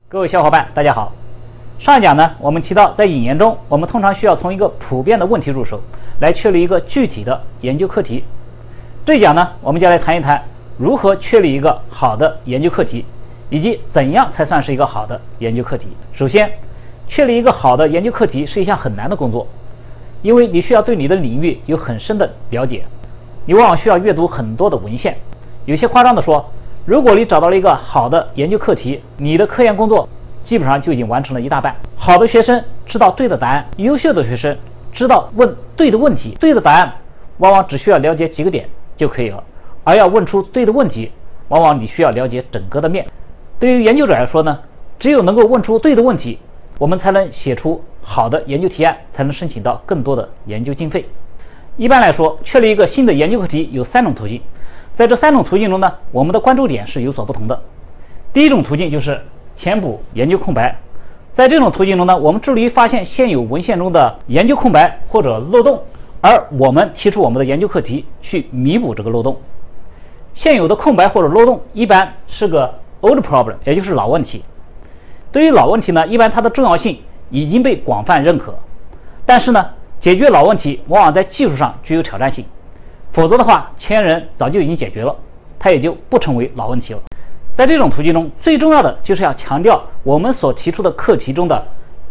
各位小伙伴，大家好。上一讲呢，我们提到在引言中，我们通常需要从一个普遍的问题入手，来确立一个具体的研究课题。这一讲呢，我们就来谈一谈如何确立一个好的研究课题，以及怎样才算是一个好的研究课题。首先，确立一个好的研究课题是一项很难的工作，因为你需要对你的领域有很深的了解，你往往需要阅读很多的文献。有些夸张的说，如果你找到了一个好的研究课题，你的科研工作基本上就已经完成了一大半。好的学生知道对的答案，优秀的学生知道问对的问题，对的答案往往只需要了解几个点就可以了，而要问出对的问题，往往你需要了解整个的面。对于研究者来说呢，只有能够问出对的问题，我们才能写出好的研究提案，才能申请到更多的研究经费。一般来说，确立一个新的研究课题有3种途径。在这3种途径中呢，我们的关注点是有所不同的。第一种途径就是填补研究空白。在这种途径中呢，我们致力于发现现有文献中的研究空白或者漏洞，而我们提出我们的研究课题去弥补这个漏洞。现有的空白或者漏洞一般是个 old problem， 也就是老问题。对于老问题呢，一般它的重要性已经被广泛认可，但是呢，解决老问题往往在技术上具有挑战性。否则的话，前人早就已经解决了，它也就不成为老问题了。在这种途径中，最重要的就是要强调我们所提出的课题中的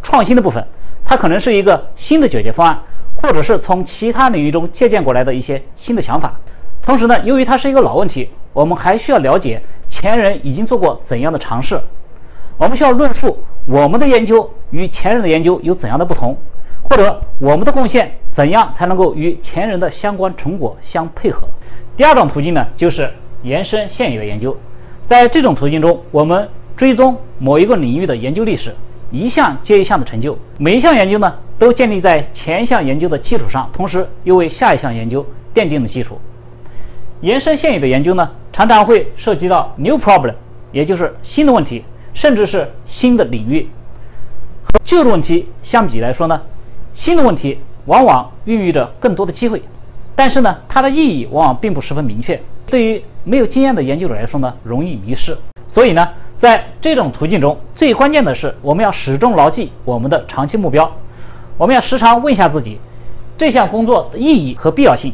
创新的部分，它可能是一个新的解决方案，或者是从其他领域中借鉴过来的一些新的想法。同时呢，由于它是一个老问题，我们还需要了解前人已经做过怎样的尝试，我们需要论述我们的研究与前人的研究有怎样的不同，或者我们的贡献怎样才能够与前人的相关成果相配合。第二种途径呢，就是延伸现有的研究。在这种途径中，我们追踪某一个领域的研究历史，一项接一项的成就，每一项研究呢都建立在前一项研究的基础上，同时又为下一项研究奠定了基础。延伸现有的研究呢，常常会涉及到 new problem， 也就是新的问题，甚至是新的领域。和旧的问题相比来说呢，新的问题往往孕育着更多的机会，但是呢，它的意义往往并不十分明确，对于没有经验的研究者来说呢，容易迷失。所以呢，在这种途径中，最关键的是我们要始终牢记我们的长期目标，我们要时常问一下自己，这项工作的意义和必要性，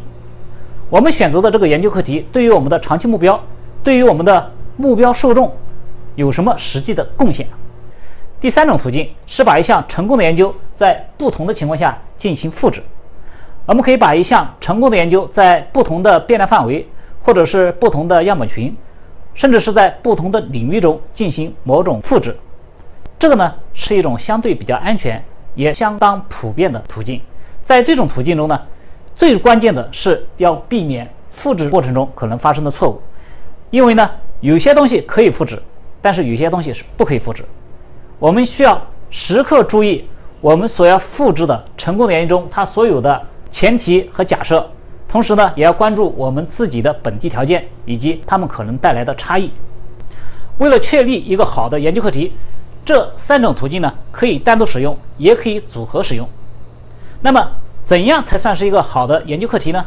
我们选择的这个研究课题对于我们的长期目标，对于我们的目标受众有什么实际的贡献。第3种途径是把一项成功的研究在不同的情况下进行复制。我们可以把一项成功的研究在不同的变量范围，或者是不同的样本群，甚至是在不同的领域中进行某种复制。这个呢，是一种相对比较安全也相当普遍的途径。在这种途径中呢，最关键的是要避免复制过程中可能发生的错误。因为呢，有些东西可以复制，但是有些东西是不可以复制。我们需要时刻注意我们所要复制的成功的研究中它所有的前提和假设，同时呢，也要关注我们自己的本地条件以及它们可能带来的差异。为了确立一个好的研究课题，这3种途径呢，可以单独使用，也可以组合使用。那么，怎样才算是一个好的研究课题呢？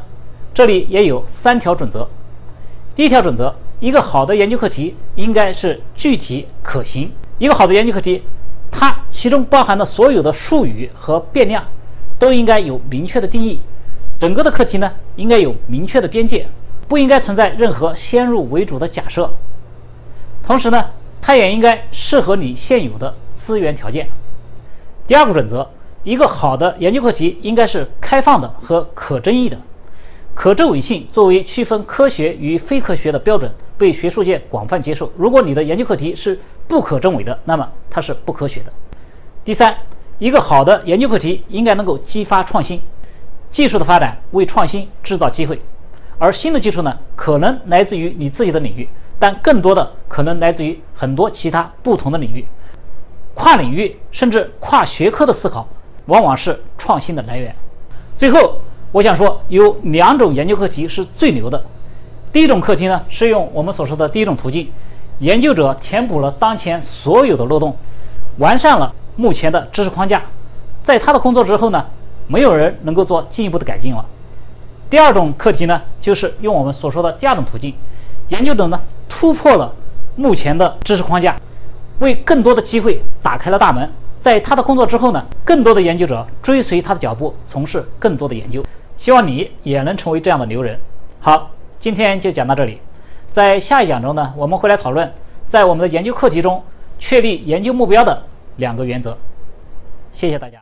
这里也有3条准则。第一条准则，一个好的研究课题应该是具体可行。一个好的研究课题，它其中包含的所有的术语和变量都应该有明确的定义，整个的课题呢应该有明确的边界，不应该存在任何先入为主的假设。同时呢，它也应该适合你现有的资源条件。第2个准则，一个好的研究课题应该是开放的和可争议的。可证伪性作为区分科学与非科学的标准，被学术界广泛接受。如果你的研究课题是不可证伪的，那么它是不科学的。第3，一个好的研究课题应该能够激发创新。技术的发展为创新制造机会，而新的技术呢，可能来自于你自己的领域，但更多的可能来自于很多其他不同的领域。跨领域甚至跨学科的思考，往往是创新的来源。最后，我想说，有2种研究课题是最牛的。第一种课题呢，是用我们所说的第一种途径，研究者填补了当前所有的漏洞，完善了目前的知识框架。在他的工作之后呢，没有人能够做进一步的改进了。第二种课题呢，就是用我们所说的第二种途径，研究者呢突破了目前的知识框架，为更多的机会打开了大门。在他的工作之后呢，更多的研究者追随他的脚步，从事更多的研究。希望你也能成为这样的牛人。好，今天就讲到这里。在下一讲中呢，我们会来讨论在我们的研究课题中确立研究目标的2个原则。谢谢大家。